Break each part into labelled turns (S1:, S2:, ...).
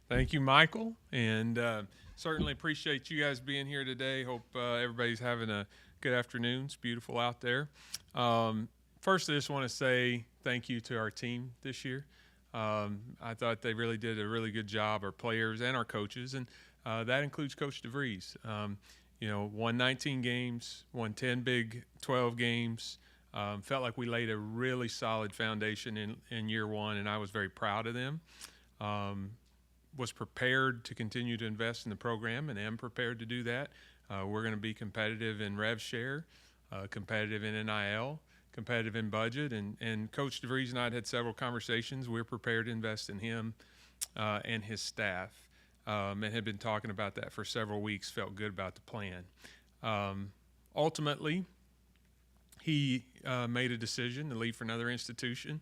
S1: Thank you, Michael, and certainly appreciate you guys being here today. Hope everybody's having a good afternoon. It's beautiful out there. First, I just want to say thank you to our team this year. I thought they really did a really good job, our players and our coaches, and that includes Coach DeVries. Won 19 games, won 10 Big 12 games. Felt like we laid a really solid foundation in year one, and I was very proud of them. Was prepared to continue to invest in the program and am prepared to do that. We're going to be competitive in rev share, competitive in NIL, competitive in budget, and Coach DeVries and I had several conversations. We're prepared to invest in him and his staff, and had been talking about that for several weeks, felt good about the plan. Ultimately, he made a decision to leave for another institution.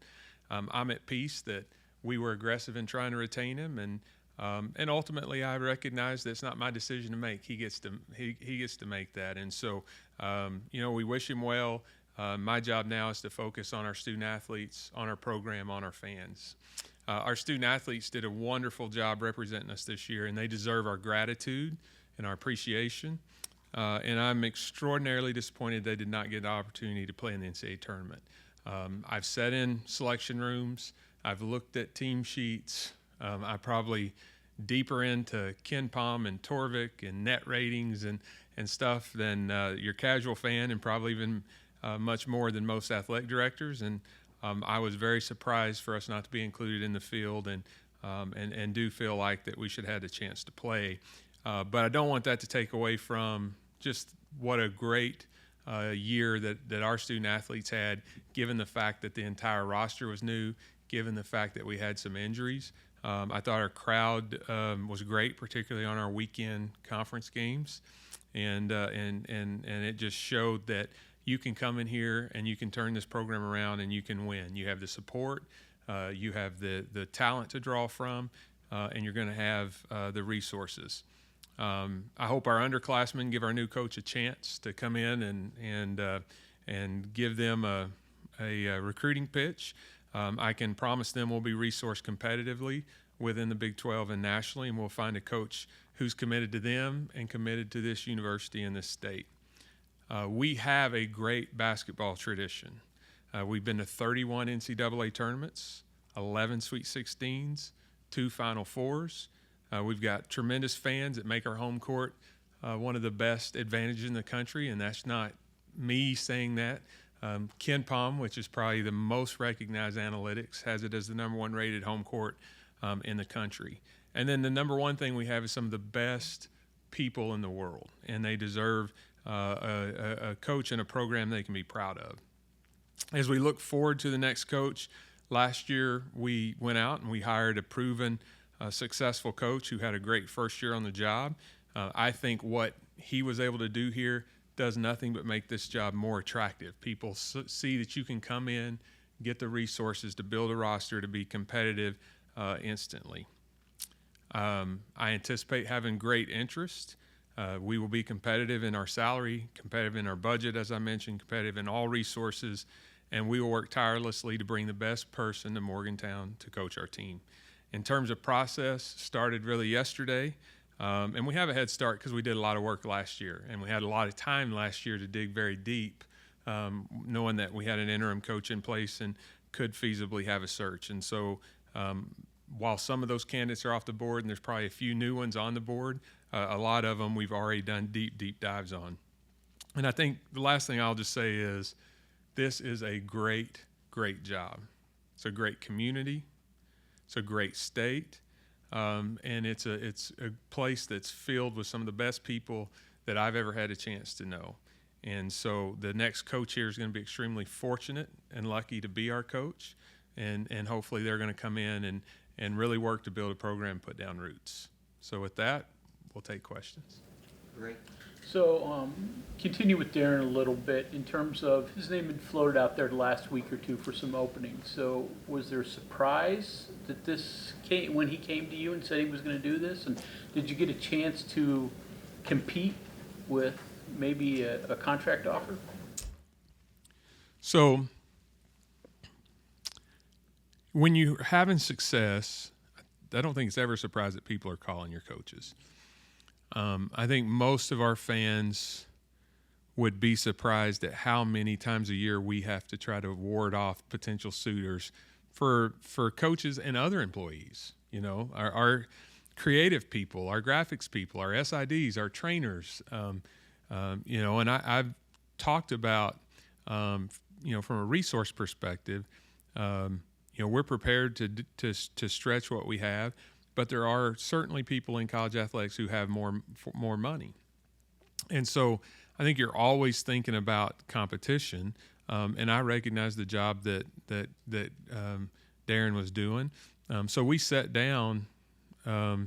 S1: I'm at peace that we were aggressive in trying to retain him, and ultimately I recognize that it's not my decision to make. He gets to make that, and so we wish him well. My job now is to focus on our student athletes, on our program, on our fans. Our student athletes did a wonderful job representing us this year, and they deserve our gratitude and our appreciation. And I'm extraordinarily disappointed they did not get the opportunity to play in the NCAA tournament. I've sat in selection rooms. I've looked at team sheets. I probably deeper into Ken Palm and Torvik and net ratings and stuff than your casual fan, and probably even much more than most athletic directors. And I was very surprised for us not to be included in the field, and do feel like that we should have had a chance to play. But I don't want that to take away from just what a great year that our student athletes had, given the fact that the entire roster was new, given the fact that we had some injuries. I thought our crowd was great, particularly on our weekend conference games, and it just showed that you can come in here and you can turn this program around and you can win. You have the support, you have the talent to draw from, and you're going to have the resources. I hope our underclassmen give our new coach a chance to come in and give them a recruiting pitch. I can promise them we'll be resourced competitively within the Big 12 and nationally, and we'll find a coach who's committed to them and committed to this university and this state. We have a great basketball tradition. We've been to 31 NCAA tournaments, 11 Sweet 16s, 2 Final Fours. We've got tremendous fans that make our home court one of the best advantages in the country, and that's not me saying that. Ken Palm, which is probably the most recognized analytics, has it as the number 1 rated home court in the country. And then the number 1 thing we have is some of the best people in the world, and they deserve a coach and a program they can be proud of. As we look forward to the next coach, last year we went out and we hired a proven, successful coach who had a great first year on the job. I think what he was able to do here does nothing but make this job more attractive. People see that you can come in, get the resources to build a roster to be competitive instantly. I anticipate having great interest. We will be competitive in our salary, competitive in our budget, as I mentioned, competitive in all resources, and we will work tirelessly to bring the best person to Morgantown to coach our team. In terms of process, started really yesterday. And we have a head start because we did a lot of work last year, and we had a lot of time last year to dig very deep, knowing that we had an interim coach in place and could feasibly have a search. And so while some of those candidates are off the board and there's probably a few new ones on the board, a lot of them we've already done deep dives on. And I think the last thing I'll just say is this is a great job. It's a great community. It's a great state. And it's a place that's filled with some of the best people that I've ever had a chance to know. And so the next coach here is going to be extremely fortunate and lucky to be our coach. And hopefully they're going to come in and really work to build a program and put down roots. So with that, we'll take questions.
S2: Great.
S3: So continue with Darren a little bit in terms of his name had floated out there the last week or two for some openings. So was there a surprise that this came when he came to you and said he was going to do this? And did you get a chance to compete with maybe a contract offer?
S1: So when you're having success, I don't think it's ever a surprise that people are calling your coaches. I think most of our fans would be surprised at how many times a year we have to try to ward off potential suitors for coaches and other employees. You know, our creative people, our graphics people, our SIDs, our trainers. You know, and I've talked about, you know, from a resource perspective, you know, we're prepared to stretch what we have, but there are certainly people in college athletics who have more money, and so I think you're always thinking about competition. And I recognize the job that Darren was doing. So we sat down. I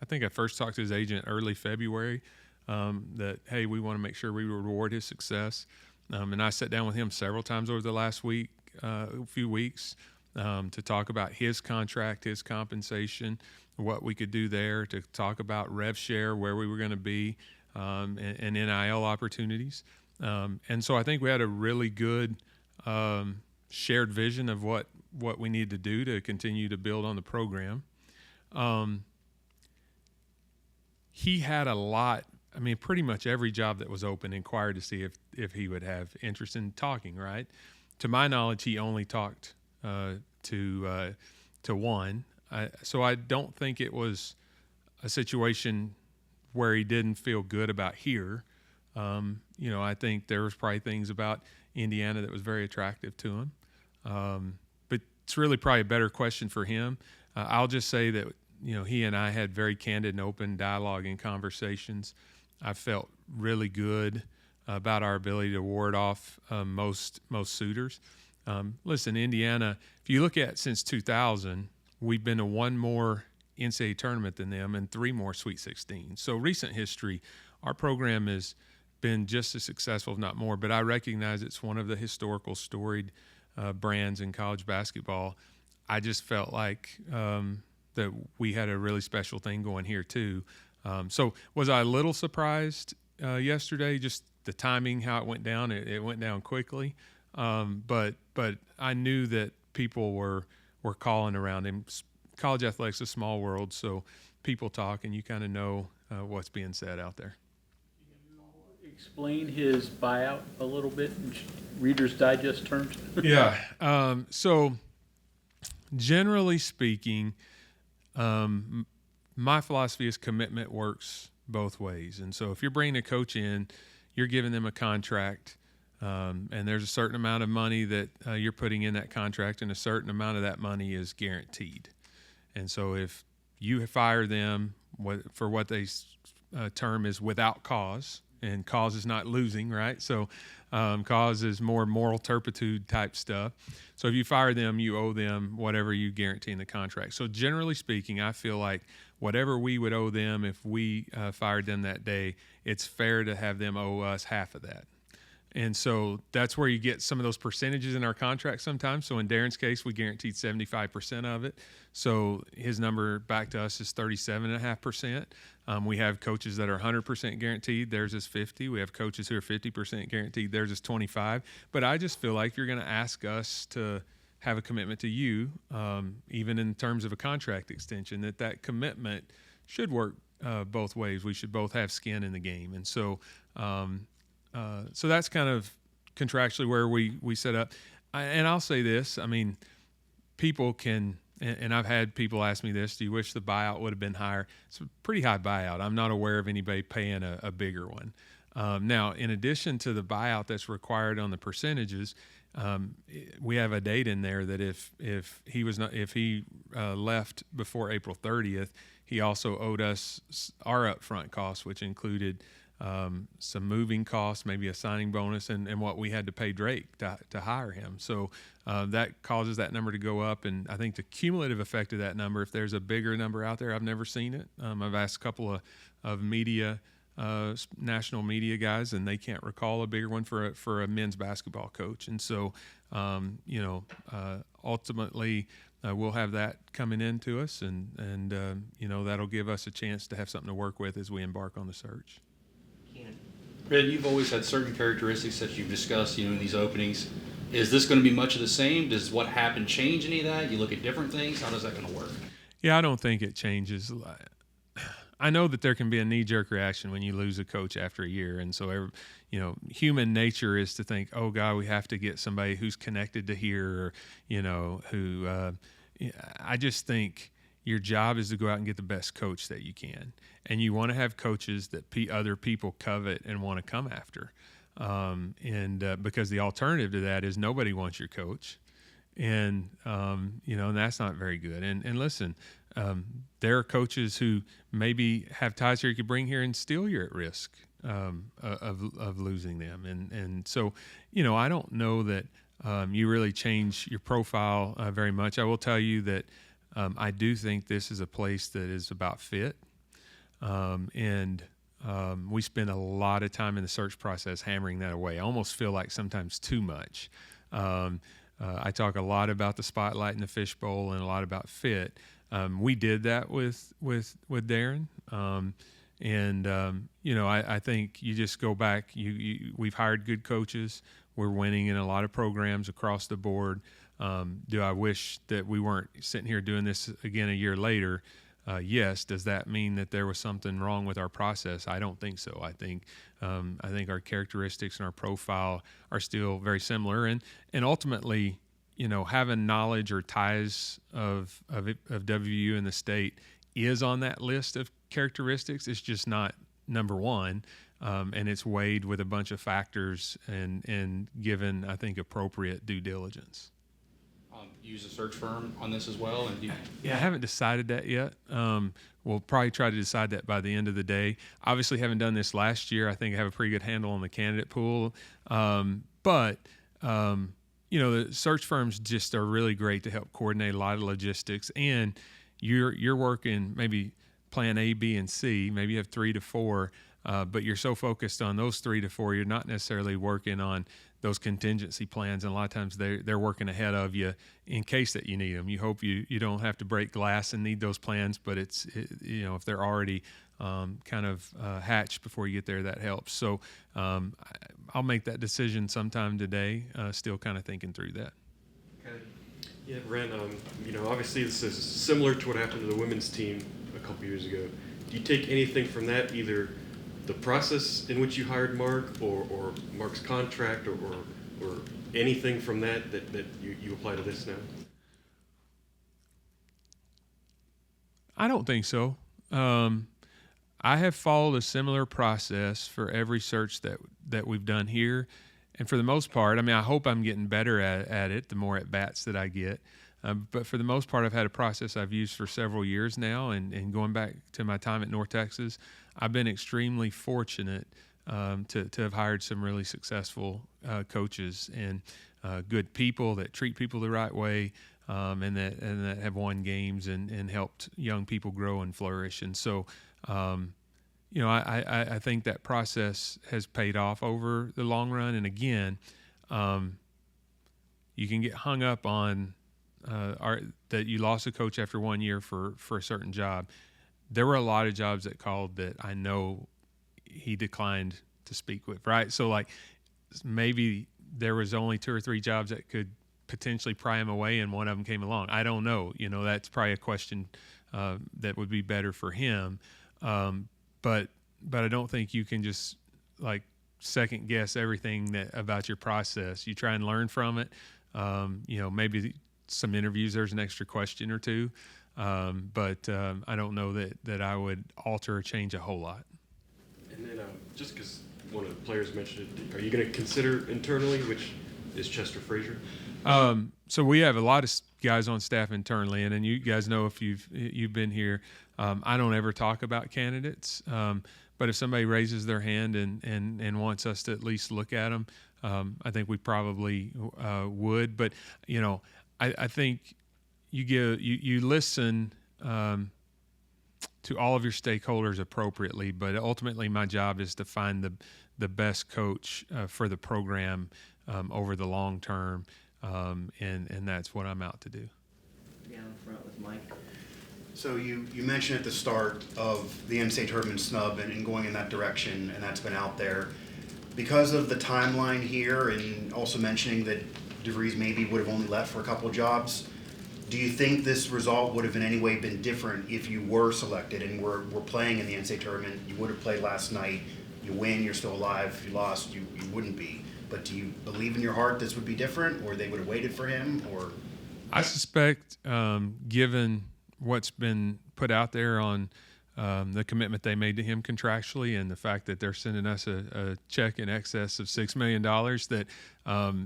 S1: think I first talked to his agent early February. That, hey, we want to make sure we reward his success. And I sat down with him several times over the last few weeks, to talk about his contract, his compensation, what we could do there, to talk about rev share, where we were going to be, and NIL opportunities. And so I think we had a really good shared vision of what we need to do to continue to build on the program. He had a lot. I mean, pretty much every job that was open inquired to see if he would have interest in talking, right? To my knowledge, he only talked to one. So I don't think it was a situation where he didn't feel good about here. You know, I think there was probably things about Indiana that was very attractive to him. But it's really probably a better question for him. I'll just say that, you know, he and I had very candid and open dialogue and conversations. I felt really good about our ability to ward off most suitors. Listen, Indiana, if you look at since 2000, we've been to one more NCAA tournament than them and 3 more Sweet 16. So recent history, our program has been just as successful, if not more. But I recognize it's one of the historical storied brands in college basketball. I just felt like that we had a really special thing going here too. So was I a little surprised yesterday? Just the timing, how it went down. It went down quickly, but I knew that people were calling around him. College athletics is a small world, so people talk, and you kind of know what's being said out there.
S3: Explain his buyout a little bit in Reader's Digest terms.
S1: Yeah. So generally speaking, my philosophy is commitment works both ways. And so if you're bringing a coach in, you're giving them a contract, and there's a certain amount of money that you're putting in that contract, and a certain amount of that money is guaranteed. And so if you fire them for what they term is without cause, and cause is not losing, right? So cause is more moral turpitude type stuff. So if you fire them, you owe them whatever you guarantee in the contract. So generally speaking, I feel like whatever we would owe them if we fired them that day, it's fair to have them owe us half of that. And so that's where you get some of those percentages in our contract sometimes. So in Darren's case, we guaranteed 75% of it. So his number back to us is 37.5%. We have coaches that are 100% guaranteed. Theirs is 50. We have coaches who are 50% guaranteed. Theirs is 25. But I just feel like if you're going to ask us to have a commitment to you, even in terms of a contract extension, that commitment should work both ways. We should both have skin in the game. And so so that's kind of contractually where we set up. And I'll say this, I mean, people can, and I've had people ask me this, do you wish the buyout would have been higher? It's a pretty high buyout. I'm not aware of anybody paying a bigger one. Now, in addition to the buyout that's required on the percentages, we have a date in there that if he left before April 30th, he also owed us our upfront costs, which included some moving costs, maybe a signing bonus, and what we had to pay Drake to hire him. So that causes that number to go up. And I think the cumulative effect of that number, if there's a bigger number out there, I've never seen it. I've asked a couple of media, national media guys, and they can't recall a bigger one for a men's basketball coach. And so, ultimately, we'll have that coming into us, and that'll give us a chance to have something to work with as we embark on the search.
S2: Red, you've always had certain characteristics that you've discussed, in these openings. Is this going to be much of the same? Does what happened change any of that? You look at different things? How does that going to work?
S1: Yeah, I don't think it changes. I know that there can be a knee-jerk reaction when you lose a coach after a year, and so human nature is to think, "Oh God, we have to get somebody who's connected to here," or who. I just think your job is to go out and get the best coach that you can, and you want to have coaches that other people covet and want to come after, because the alternative to that is nobody wants your coach. And and that's not very good. And listen, there are coaches who maybe have ties here you could bring here, and still you're at risk of losing them. And so, I don't know that you really change your profile very much. I will tell you that I do think this is a place that is about fit, and we spend a lot of time in the search process hammering that away. I almost feel like sometimes too much. I talk a lot about the spotlight and the fishbowl, and a lot about fit. We did that with Darren, I think you just go back. We've hired good coaches. We're winning in a lot of programs across the board. Do I wish that we weren't sitting here doing this again a year later? Yes. Does that mean that there was something wrong with our process? I don't think so. I think our characteristics and our profile are still very similar, and ultimately, having knowledge or ties of WVU in the state is on that list of characteristics. It's just not number one, and it's weighed with a bunch of factors and given, I think, appropriate due diligence.
S2: Use a search firm on this as well? And
S1: I haven't decided that yet. We'll probably try to decide that by the end of the day. Obviously, having done this last year, I think I have a pretty good handle on the candidate pool. But the search firms just are really great to help coordinate a lot of logistics. And you're working maybe plan A, B, and C. Maybe you have 3 to 4, but you're so focused on those 3 to 4, you're not necessarily working on those contingency plans, and a lot of times they're working ahead of you in case that you need them. You hope you don't have to break glass and need those plans, but if they're already kind of hatched before you get there, that helps. So I'll make that decision sometime today, still kind of thinking through that.
S4: Okay. Yeah, Wren, obviously this is similar to what happened to the women's team a couple years ago. Do you take anything from that, either the process in which you hired Mark, or Mark's contract, or anything from that you apply to this now?
S1: I don't think so. I have followed a similar process for every search that we've done here. And for the most part, I hope I'm getting better at it the more at-bats that I get. But for the most part, I've had a process I've used for several years now. And going back to my time at North Texas, I've been extremely fortunate to have hired some really successful coaches and good people that treat people the right way, and that have won games and helped young people grow and flourish. And so, I think that process has paid off over the long run. And again, you can get hung up on that you lost a coach after 1 year for a certain job. There were a lot of jobs that called that I know he declined to speak with, right? So like maybe there was only 2 or 3 jobs that could potentially pry him away, and one of them came along. I don't know. That's probably a question that would be better for him. But I don't think you can just like second guess everything about your process. You try and learn from it. Maybe some interviews, there's an extra question or two. But I don't know that I would alter or change a whole lot.
S4: And then just because one of the players mentioned it, are you going to consider internally, which is Chester Frazier?
S1: So we have a lot of guys on staff internally, and then you guys know if you've been here, I don't ever talk about candidates. But if somebody raises their hand and wants us to at least look at them, I think we probably would. But I think you listen to all of your stakeholders appropriately, but ultimately my job is to find the best coach for the program over the long term, and that's what I'm out to do.
S5: Down in front with Mike.
S6: So you mentioned at the start of the in-state tournament snub and going in that direction, and that's been out there. Because of the timeline here, and also mentioning that DeVries maybe would have only left for a couple of jobs, Do you think this result would have in any way been different if you were selected and were playing in the NCAA tournament? You would have played last night. You win, you're still alive. If you lost, you wouldn't be. But do you believe in your heart this would be different, or they would have waited for him? Or
S1: I suspect, given what's been put out there on the commitment they made to him contractually and the fact that they're sending us a check in excess of $6 million, that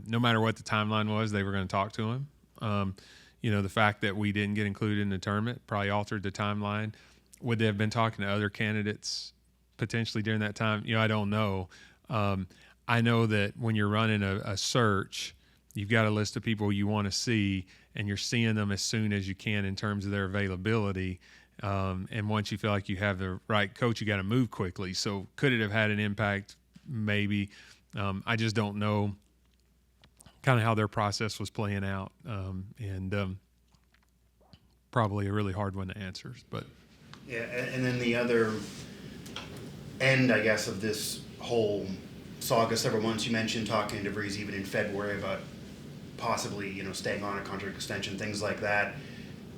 S1: no matter what the timeline was, they were going to talk to him. The fact that we didn't get included in the tournament probably altered the timeline. Would they have been talking to other candidates potentially during that time? I don't know. I know that when you're running a search, you've got a list of people you want to see, and you're seeing them as soon as you can in terms of their availability. And once you feel like you have the right coach, you got to move quickly. So could it have had an impact? Maybe. I just don't know kind of how their process was playing out. And probably a really hard one to answer. But
S6: yeah, and then the other end, I guess, of this whole saga, several months, you mentioned talking to DeVries even in February about possibly, staying on a contract extension, things like that.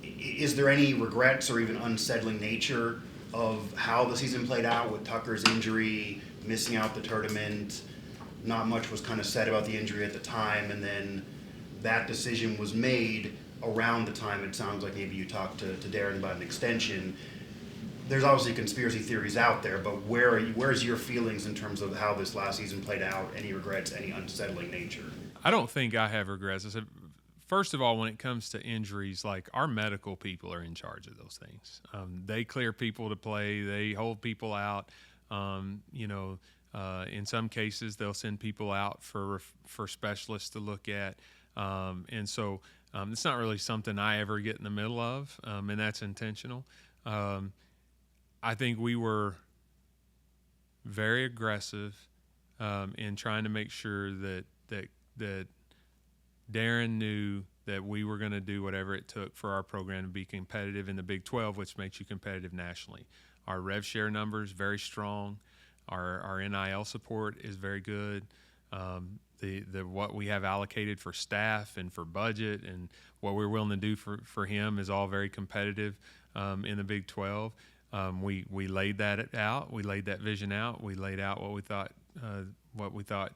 S6: Is there any regrets or even unsettling nature of how the season played out with Tucker's injury, missing out the tournament? Not much was kind of said about the injury at the time, and then that decision was made around the time it sounds like maybe you talked to Darren about an extension. There's obviously conspiracy theories out there, but where's your feelings in terms of how this last season played out? Any regrets, any unsettling nature?
S1: I don't think I have regrets. First of all, when it comes to injuries, like our medical people are in charge of those things. They clear people to play. They hold people out. In some cases, they'll send people out for specialists to look at. And so it's not really something I ever get in the middle of, and that's intentional. I think we were very aggressive in trying to make sure that Darren knew that we were going to do whatever it took for our program to be competitive in the Big 12, which makes you competitive nationally. Our rev share numbers very strong. Our NIL support is very good. The what we have allocated for staff and for budget and what we're willing to do for him is all very competitive in the Big 12. We laid that out. We laid that vision out. We laid out what we thought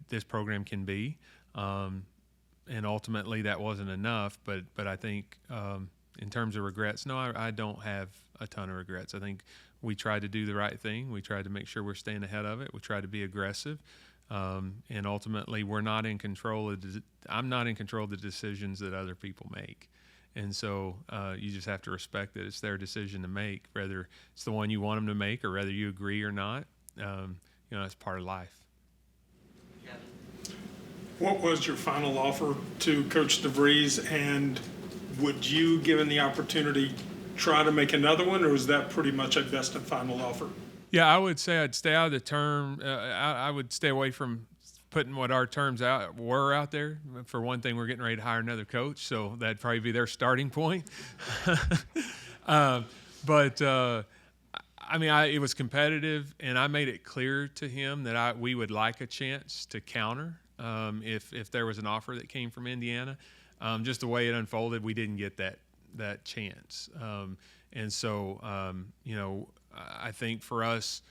S1: this program can be. And ultimately that wasn't enough, but I think in terms of regrets, no, I don't have a ton of regrets. I think we tried to do the right thing. We tried to make sure we're staying ahead of it. We tried to be aggressive. And ultimately we're not in control I'm not in control of the decisions that other people make. And so you just have to respect that it's their decision to make, whether it's the one you want them to make or whether you agree or not. It's part of life.
S7: What was your final offer to Coach DeVries, and would you, given the opportunity, try to make another one, or is that pretty much a best and final offer?
S1: Yeah, I would say I'd stay out of the term. I would stay away from putting what our terms were out there. For one thing, we're getting ready to hire another coach, so that'd probably be their starting point. It was competitive, and I made it clear to him that we would like a chance to counter if there was an offer that came from Indiana. Just the way it unfolded, we didn't get that chance. I think for us,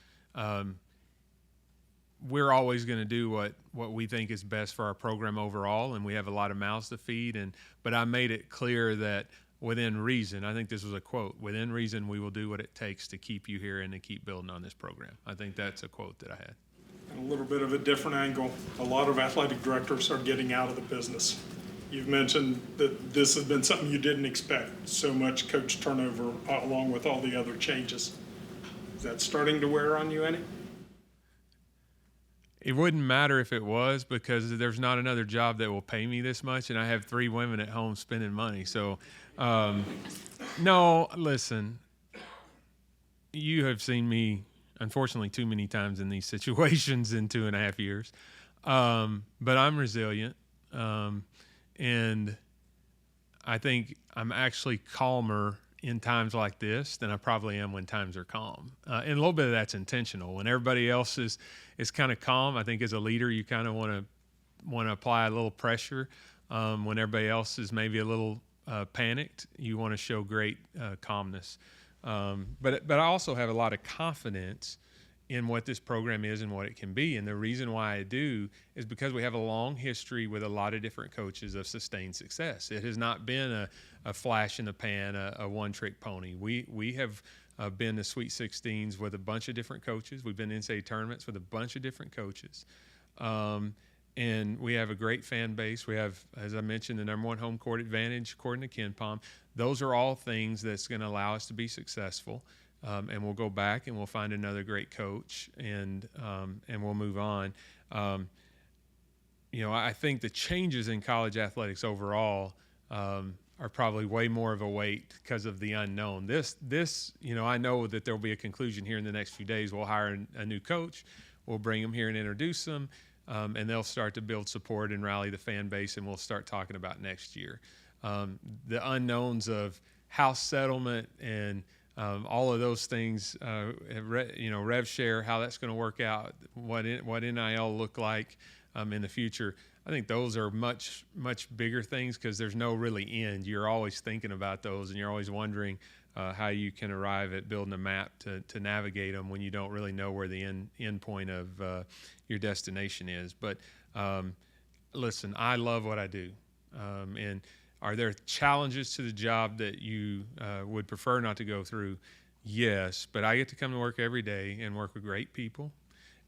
S1: we're always going to do what we think is best for our program overall, and we have a lot of mouths to feed. But I made it clear that within reason, I think this was a quote, within reason we will do what it takes to keep you here and to keep building on this program. I think that's a quote that I had.
S7: And a little bit of a different angle. A lot of athletic directors are getting out of the business. You've mentioned that this has been something you didn't expect, so much coach turnover along with all the other changes. Is that starting to wear on you any?
S1: It wouldn't matter if it was, because there's not another job that will pay me this much, and I have 3 women at home spending money. So, no, listen, you have seen me, unfortunately, too many times in these situations in 2.5 years. But I'm resilient, and I think I'm actually calmer in times like this than I probably am when times are calm. And a little bit of that's intentional. When everybody else is kind of calm, I think as a leader you kind of want to apply a little pressure when everybody else is maybe a little panicked. You want to show great calmness. But I also have a lot of confidence in what this program is and what it can be. And the reason why I do is because we have a long history with a lot of different coaches of sustained success. It has not been a flash in the pan, a one-trick pony. We have been to Sweet 16s with a bunch of different coaches. We've been to NCAA tournaments with a bunch of different coaches. And we have a great fan base. We have, as I mentioned, the #1 home court advantage according to KenPom. Those are all things that's going to allow us to be successful. And we'll go back and we'll find another great coach, and we'll move on. I think the changes in college athletics overall are probably way more of a weight because of the unknown. This, I know that there'll be a conclusion here in the next few days. We'll hire a new coach. We'll bring them here and introduce them, and they'll start to build support and rally the fan base, and we'll start talking about next year. The unknowns of house settlement and all of those things, rev share, how that's going to work out, what NIL look like in the future. I think those are much, much bigger things because there's no really end. You're always thinking about those, and you're always wondering how you can arrive at building a map to navigate them when you don't really know where the end point of your destination is. But listen, I love what I do, and are there challenges to the job that you would prefer not to go through? Yes, but I get to come to work every day and work with great people,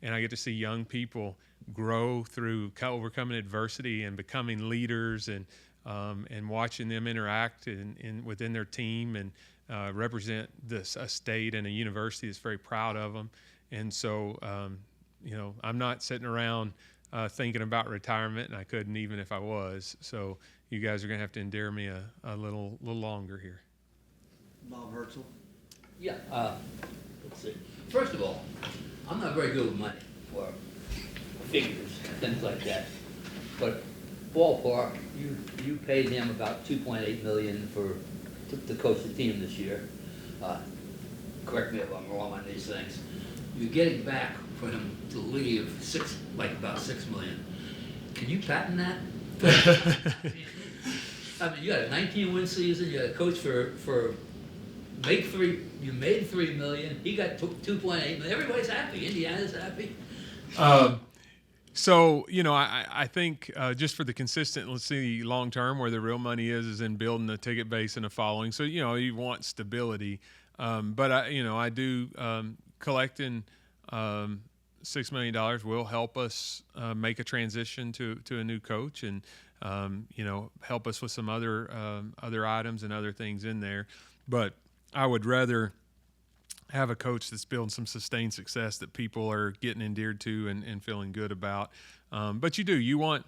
S1: and I get to see young people grow through overcoming adversity and becoming leaders, and watching them interact within their team and represent a state and a university that's very proud of them. And so, I'm not sitting around thinking about retirement, and I couldn't even if I was. So you guys are going to have to endure me a little longer here.
S5: Bob Herzl.
S8: Yeah, let's see. First of all, I'm not very good with money or figures, things like that. But ballpark, you paid him about $2.8 million to coach the team this year. Correct me if I'm wrong on these things. You're getting back for him to leave about $6 million. Can you patent that? I mean, you had a 19-win season. You had a coach for you made $3 million. He got $2.8 million. Everybody's happy. Indiana's happy.
S1: So, I think just for the consistent, let's see, long term, where the real money is in building a ticket base and a following. So, you want stability. But I do collecting $6 million will help us make a transition to a new coach, and help us with some other items and other things in there. But I would rather have a coach that's building some sustained success that people are getting endeared to and feeling good about. But you want,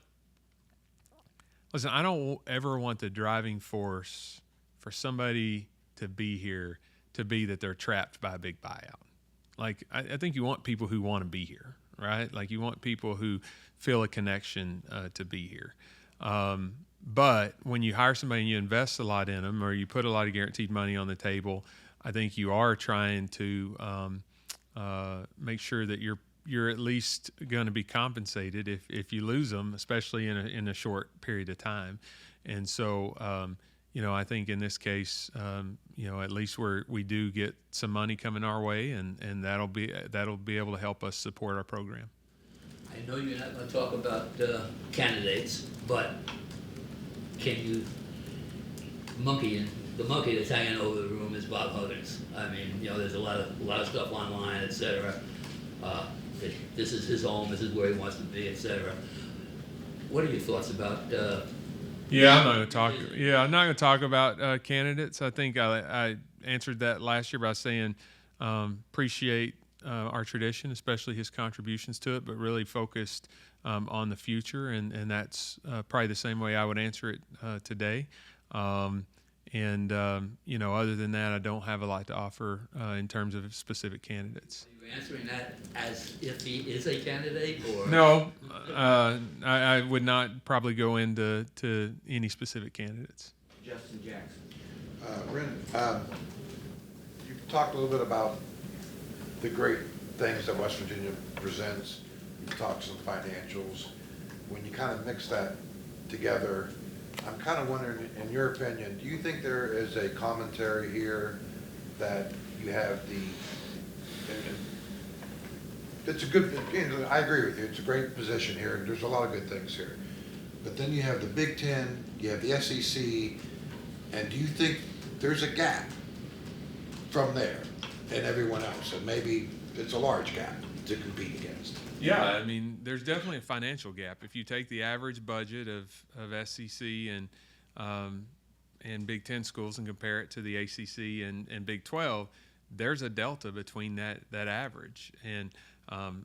S1: listen, I don't ever want the driving force for somebody to be here to be that they're trapped by a big buyout. Like, I think you want people who want to be here, right? Like, you want people who feel a connection to be here. But when you hire somebody and you invest a lot in them, or you put a lot of guaranteed money on the table, I think you are trying to make sure that you're at least going to be compensated if you lose them, especially in a short period of time. And so, I think in this case, at least we do get some money coming our way, and that'll be able to help us support our program.
S8: I know you're not going to talk about candidates, but can you the monkey that's hanging over the room is Bob Huggins. I mean, there's a lot of stuff online, et cetera. This is his home. This is where he wants to be, et cetera. What are your thoughts about?
S1: I'm not going to talk. Yeah, I'm not going to talk about candidates. I think I answered that last year by saying appreciate our tradition, especially his contributions to it, but really focused on the future, and that's probably the same way I would answer it today. Other than that, I don't have a lot to offer in terms of specific candidates.
S8: Are you answering that as if he is a candidate, or?
S1: No, I would not probably go into any specific candidates.
S5: Justin Jackson.
S9: Wren, you talked a little bit about the great things that West Virginia presents. You talked some financials. When you kind of mix that together, I'm kind of wondering, in your opinion, do you think there is a commentary here that you have and it's a good, I agree with you, it's a great position here, and there's a lot of good things here. But then you have the Big Ten, you have the SEC, and do you think there's a gap from there and everyone else? And maybe it's a large gap to compete against.
S1: Yeah, I mean, there's definitely a financial gap. If you take the average budget of SEC and Big Ten schools and compare it to the ACC and Big 12, there's a delta between that average. And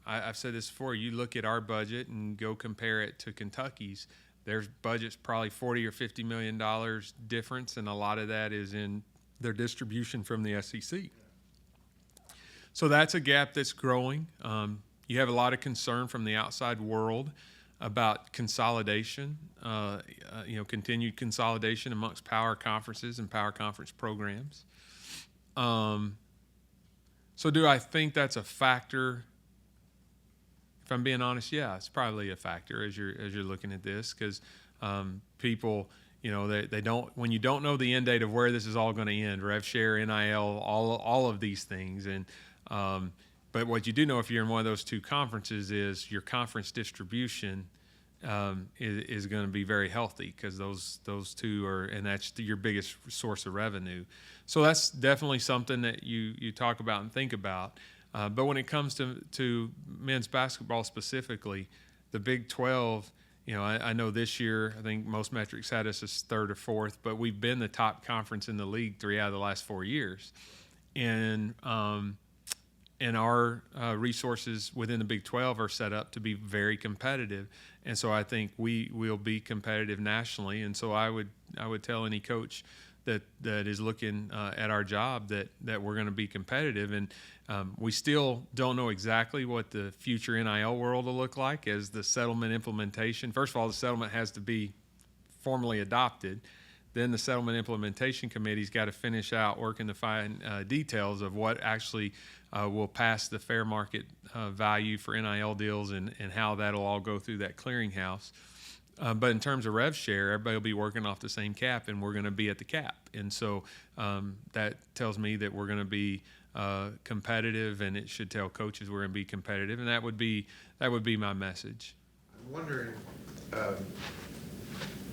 S1: I've said this before, you look at our budget and go compare it to Kentucky's, their budget's probably $40 or $50 million difference, and a lot of that is in their distribution from the SEC. So that's a gap that's growing. You have a lot of concern from the outside world about consolidation, continued consolidation amongst power conferences and power conference programs. So do I think that's a factor? If I'm being honest, yeah, it's probably a factor as you're looking at this, because people, they don't, when you don't know the end date of where this is all going to end, rev share, NIL, all of these things, and but what you do know if you're in one of those two conferences is your conference distribution is going to be very healthy, because those two are, and that's your biggest source of revenue. So that's definitely something that you talk about and think about. But when it comes to men's basketball specifically, the Big 12, I know this year, I think most metrics had us as third or fourth, but we've been the top conference in the league 3 out of the last 4 years. And our resources within the Big 12 are set up to be very competitive. And so I think we will be competitive nationally. And so I would tell any coach that is looking at our job that we're going to be competitive. And we still don't know exactly what the future NIL world will look like as the settlement implementation. First of all, the settlement has to be formally adopted. Then the settlement implementation committee's got to finish out working the fine details of what actually will pass the fair market value for NIL deals and how that'll all go through that clearinghouse. But in terms of rev share, everybody will be working off the same cap, and we're going to be at the cap. And so that tells me that we're going to be competitive, and it should tell coaches we're going to be competitive, and that would be my message.
S9: I'm wondering,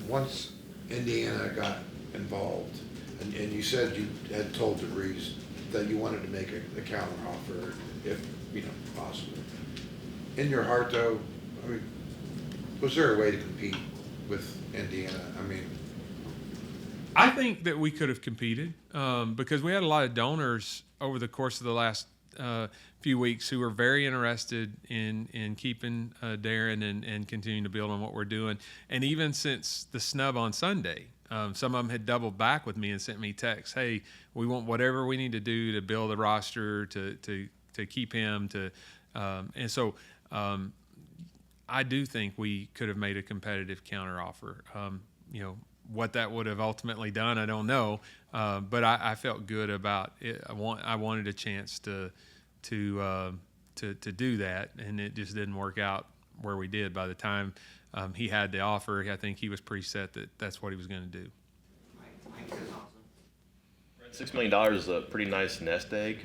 S9: once Indiana got involved, and you said you had told DeVries that you wanted to make a counter offer if possible. In your heart, though, I mean, was there a way to compete with Indiana?
S1: I think that we could have competed because we had a lot of donors over the course of the last few weeks who were very interested in keeping Darren and continuing to build on what we're doing. And even since the snub on Sunday, some of them had doubled back with me and sent me texts, hey, we want whatever we need to do to build a roster to keep him. And so I do think we could have made a competitive counteroffer. What that would have ultimately done, I don't know, but I felt good about it. I wanted a chance to do that, and it just didn't work out where we did. By the time he had the offer, I think he was pretty set that that's what he was going to do.
S10: $6 million is a pretty nice nest egg.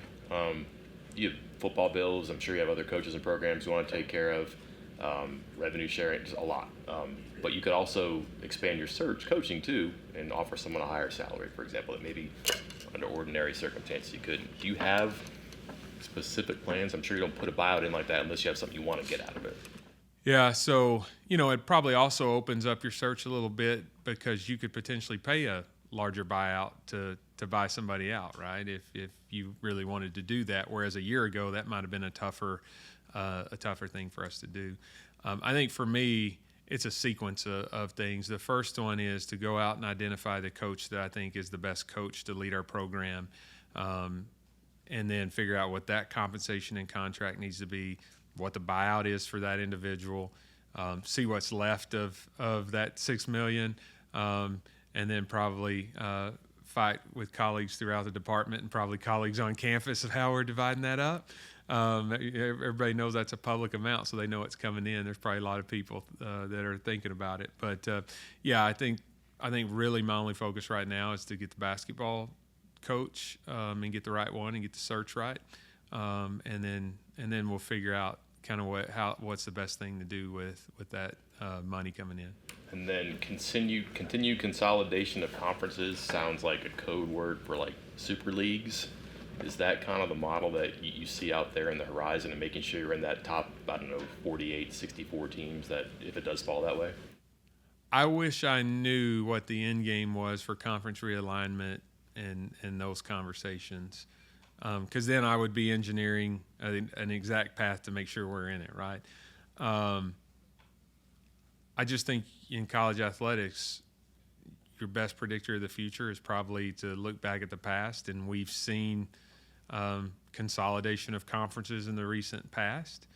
S10: You have football bills. I'm sure you have other coaches and programs you want to take care of. Revenue sharing, just a lot. But you could also expand your search coaching too and offer someone a higher salary, for example, that maybe under ordinary circumstances you couldn't. Do you have specific plans? I'm sure you don't put a buyout in like that unless you have something you want to get out of it.
S1: Yeah, so, it probably also opens up your search a little bit because you could potentially pay a larger buyout to buy somebody out, right? If you really wanted to do that, whereas a year ago that might have been a tougher thing for us to do. I think for me, it's a sequence of things. The first one is to go out and identify the coach that I think is the best coach to lead our program, and then figure out what that compensation and contract needs to be, what the buyout is for that individual, see what's left of that $6 million, and then probably fight with colleagues throughout the department and probably colleagues on campus of how we're dividing that up. Everybody knows that's a public amount, so they know it's coming in. There's probably a lot of people that are thinking about it. But, I think I think really my only focus right now is to get the basketball coach and get the right one and get the search right, and then we'll figure out kind of what's the best thing to do with that money coming in.
S10: And then continued consolidation of conferences sounds like a code word for like super leagues. Is that kind of the model that you see out there in the horizon, and making sure you're in that top, 48, 64 teams, that if it does fall that way?
S1: I wish I knew what the end game was for conference realignment and those conversations, because then I would be engineering an exact path to make sure we're in it, right? I just think in college athletics, your best predictor of the future is probably to look back at the past, and we've seen consolidation of conferences in the recent past.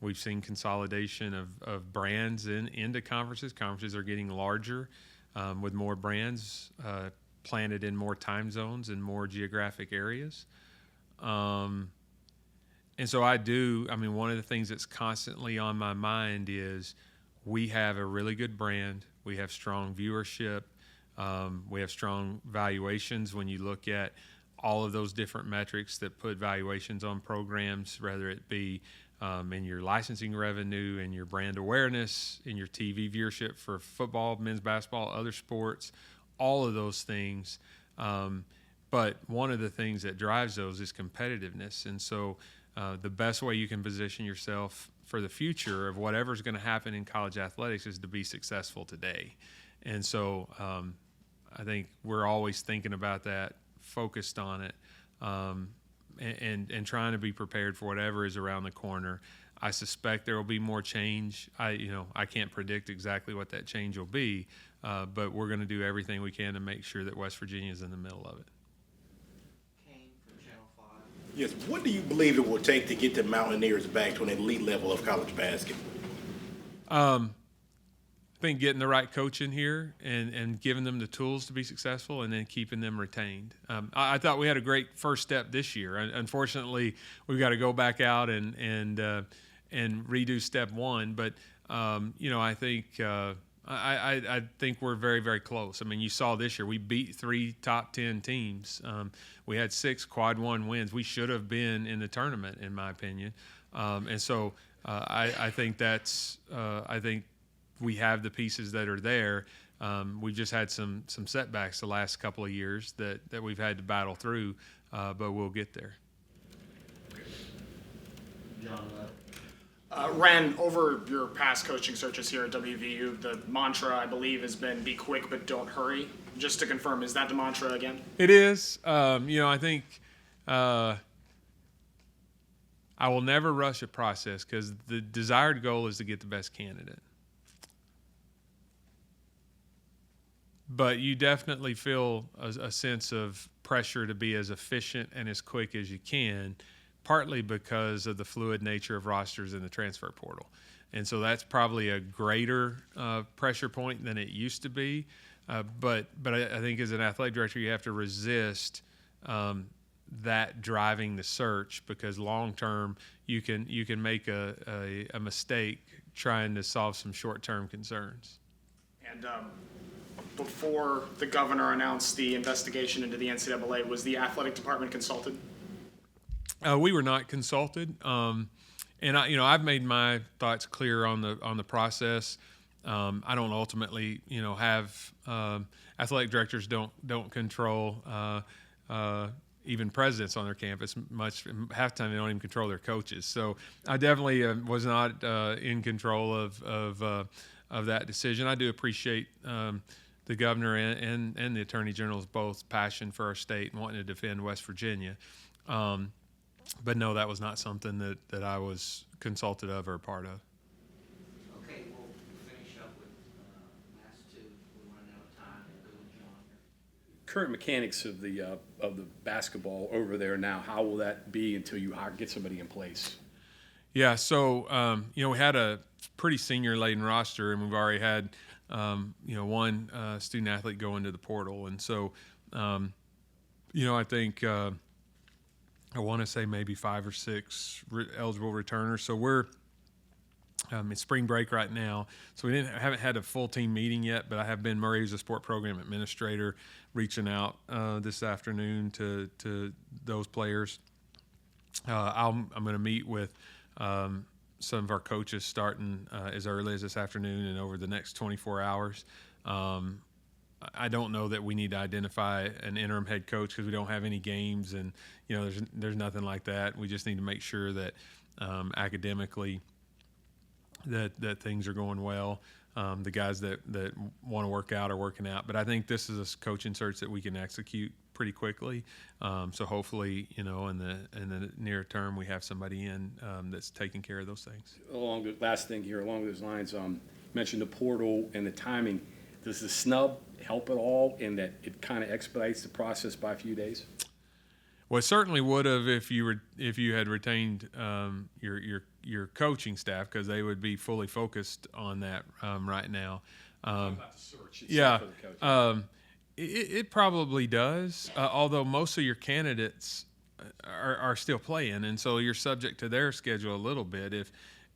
S1: We've seen consolidation of brands into conferences. Conferences are getting larger with more brands planted in more time zones and more geographic areas. And so one of the things that's constantly on my mind is we have a really good brand. We have strong viewership. We have strong valuations when you look at all of those different metrics that put valuations on programs, whether it be in your licensing revenue, in your brand awareness, in your TV viewership for football, men's basketball, other sports, all of those things. But one of the things that drives those is competitiveness. And so the best way you can position yourself for the future of whatever's going to happen in college athletics is to be successful today. And so I think we're always thinking about that, focused on it, and trying to be prepared for whatever is around the corner. I suspect there will be more change. I can't predict exactly what that change will be, but we're going to do everything we can to make sure that West Virginia is in the middle of it.
S5: Kane from Channel 5.
S11: Yes, what do you believe it will take to get the Mountaineers back to an elite level of college basketball?
S1: I think getting the right coach in here and giving them the tools to be successful, and then keeping them retained. I thought we had a great first step this year. Unfortunately, we've got to go back out and redo step one. But I think I think we're very, very close. I mean, you saw this year we beat 3 top 10 teams. We had 6 quad 1 wins. We should have been in the tournament, in my opinion. And so I think I think we have the pieces that are there. We've just had some setbacks the last couple of years that we've had to battle through, but we'll get there.
S5: John
S12: Wren, over your past coaching searches here at WVU, the mantra, I believe, has been be quick but don't hurry. Just to confirm, is that the mantra again?
S1: It is. I think I will never rush a process because the desired goal is to get the best candidate. But you definitely feel a sense of pressure to be as efficient and as quick as you can, partly because of the fluid nature of rosters in the transfer portal. And so that's probably a greater pressure point than it used to be. But I think as an athletic director, you have to resist that driving the search, because long term you can make a mistake trying to solve some short-term concerns.
S12: And before the governor announced the investigation into the NCAA, was the athletic department consulted?
S1: We were not consulted, and I've made my thoughts clear on the process. I don't ultimately have athletic directors don't control even presidents on their campus much. Half the time they don't even control their coaches. So I definitely was not in control of that decision. I do appreciate the governor and the attorney general's both passion for our state and wanting to defend West Virginia. But no, that was not something that I was consulted of or a part of.
S5: Okay, we'll finish up with last two. We're running out of time. We'll go with John here.
S13: Current mechanics of the basketball over there now, how will that be until you get somebody in place?
S1: Yeah, so we had a pretty senior-laden roster, and we've already had one student athlete go into the portal, and so I think I want to say maybe 5 or 6 eligible returners. So we're It's spring break right now, so haven't had a full team meeting yet. But I have Ben Murray, who's a sport program administrator, reaching out this afternoon to those players. I'm going to meet with some of our coaches starting as early as this afternoon and over the next 24 hours. I don't know that we need to identify an interim head coach because we don't have any games, and there's nothing like that. We just need to make sure that academically that things are going well. The guys that want to work out are working out. But I think this is a coaching search that we can execute pretty quickly. So hopefully, in the near term, we have somebody in that's taking care of those things.
S13: Along the last thing here, along those lines, you mentioned the portal and the timing. Does the snub help at all in that it kind of expedites the process by a few days?
S1: Well, it certainly would have if you had retained your coaching staff, because they would be fully focused on that right now.
S13: About the search itself
S1: Yeah,
S13: for the coach.
S1: it probably does. Although most of your candidates are still playing, and so you're subject to their schedule a little bit.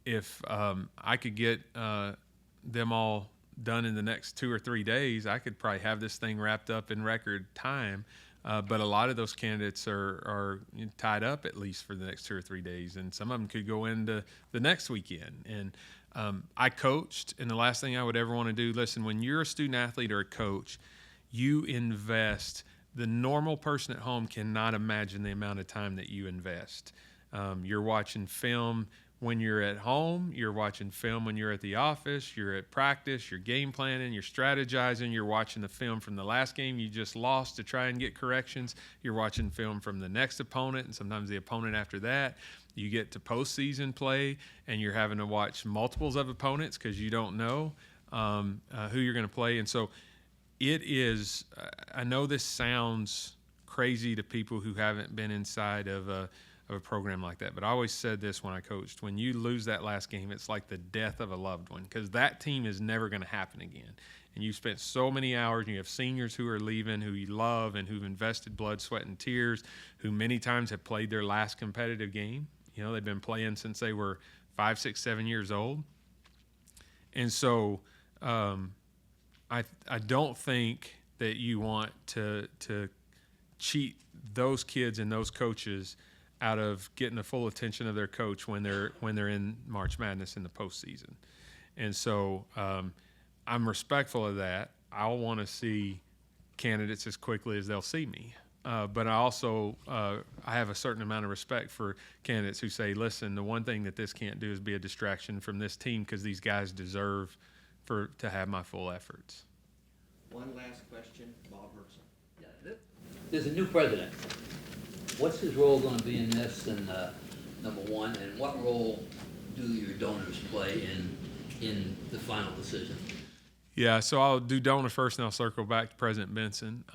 S1: If I could get them all done in the next 2 or 3 days, I could probably have this thing wrapped up in record time. But a lot of those candidates are tied up at least for the next 2 or 3 days, and some of them could go into the next weekend. And I coached, and the last thing I would ever want to do, listen, when you're a student athlete or a coach, you invest. The normal person at home cannot imagine the amount of time that you invest. You're watching film when you're at home, you're watching film when you're at the office, you're at practice, you're game planning, you're strategizing, you're watching the film from the last game you just lost to try and get corrections, you're watching film from the next opponent and sometimes the opponent after that. You get to postseason play and you're having to watch multiples of opponents because you don't know who you're going to play. And so it is, I know this sounds crazy to people who haven't been inside of a program like that. But I always said this when I coached: when you lose that last game, it's like the death of a loved one, because that team is never going to happen again. And you've spent so many hours, and you have seniors who are leaving, who you love, and who've invested blood, sweat, and tears, who many times have played their last competitive game. They've been playing since they were 5, 6, 7 years old. And so I don't think that you want to cheat those kids and those coaches out of getting the full attention of their coach when they're in March Madness in the postseason. And so I'm respectful of that. I'll want to see candidates as quickly as they'll see me. But I also I have a certain amount of respect for candidates who say, listen, the one thing that this can't do is be a distraction from this team, because these guys deserve to have my full efforts.
S5: One last question, Bob Herzl.
S8: Yeah, there's a new president. What's his role going to be in this, and number one, and what role do your donors play in the final decision?
S1: Yeah, so I'll do donor first, and I'll circle back to President Benson.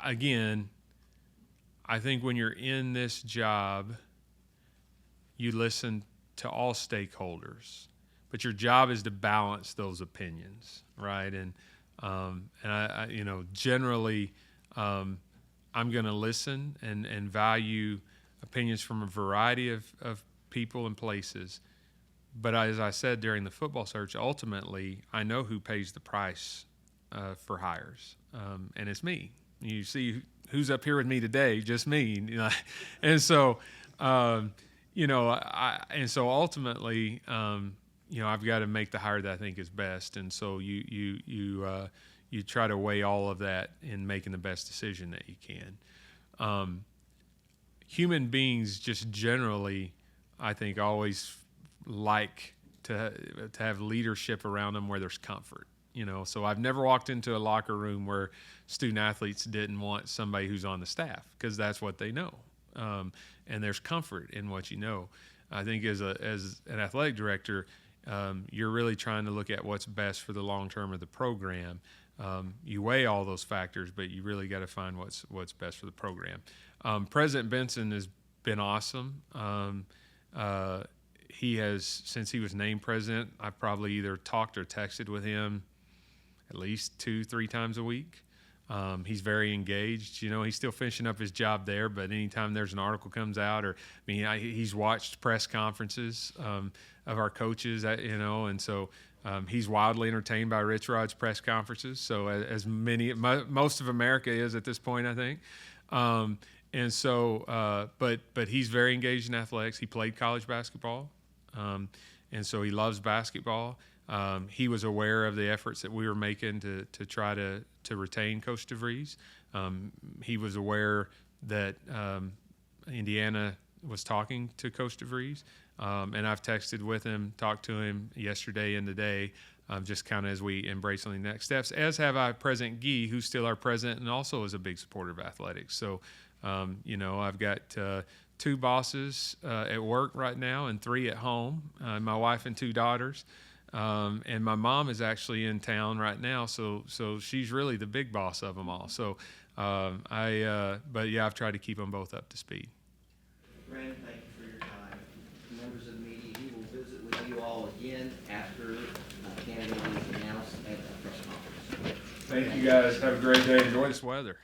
S1: Again, I think when you're in this job, you listen to all stakeholders, but your job is to balance those opinions, right? And I generally, I'm going to listen and value opinions from a variety of people and places. But as I said during the football search, ultimately, I know who pays the price for hires, and it's me. You see who's up here with me today, just me. And so, and so ultimately, I've got to make the hire that I think is best. And so you try to weigh all of that in making the best decision that you can. Human beings just generally, I think, always like to have leadership around them where there's comfort. So I've never walked into a locker room where student athletes didn't want somebody who's on the staff, because that's what they know. And there's comfort in what you know. I think as an athletic director, you're really trying to look at what's best for the long term of the program. You weigh all those factors, but you really got to find what's best for the program. President Benson has been awesome. He has, since he was named president, I've probably either talked or texted with him at least 2-3 times a week. He's very engaged. He's still finishing up his job there, but anytime there's an article comes out, or he's watched press conferences of our coaches, and so he's wildly entertained by Rich Rod's press conferences. So as most of America is at this point, I think. And so, but he's very engaged in athletics. He played college basketball, and so he loves basketball. He was aware of the efforts that we were making to try to retain Coach DeVries. He was aware that Indiana was talking to Coach DeVries, and I've texted with him, talked to him yesterday and today, just kind of as we embrace on the next steps, as have I President Gee, who's still our president and also is a big supporter of athletics. So, I've got 2 bosses at work right now and 3 at home, my wife and 2 daughters. And my mom is actually in town right now, so she's really the big boss of them all. So, but yeah, I've tried to keep them both up to speed.
S5: Wren, thank you for your time. Members of the media, he will visit with you all again after candidate is announced at the press conference.
S1: Thank you guys. Have a great day. Enjoy this weather.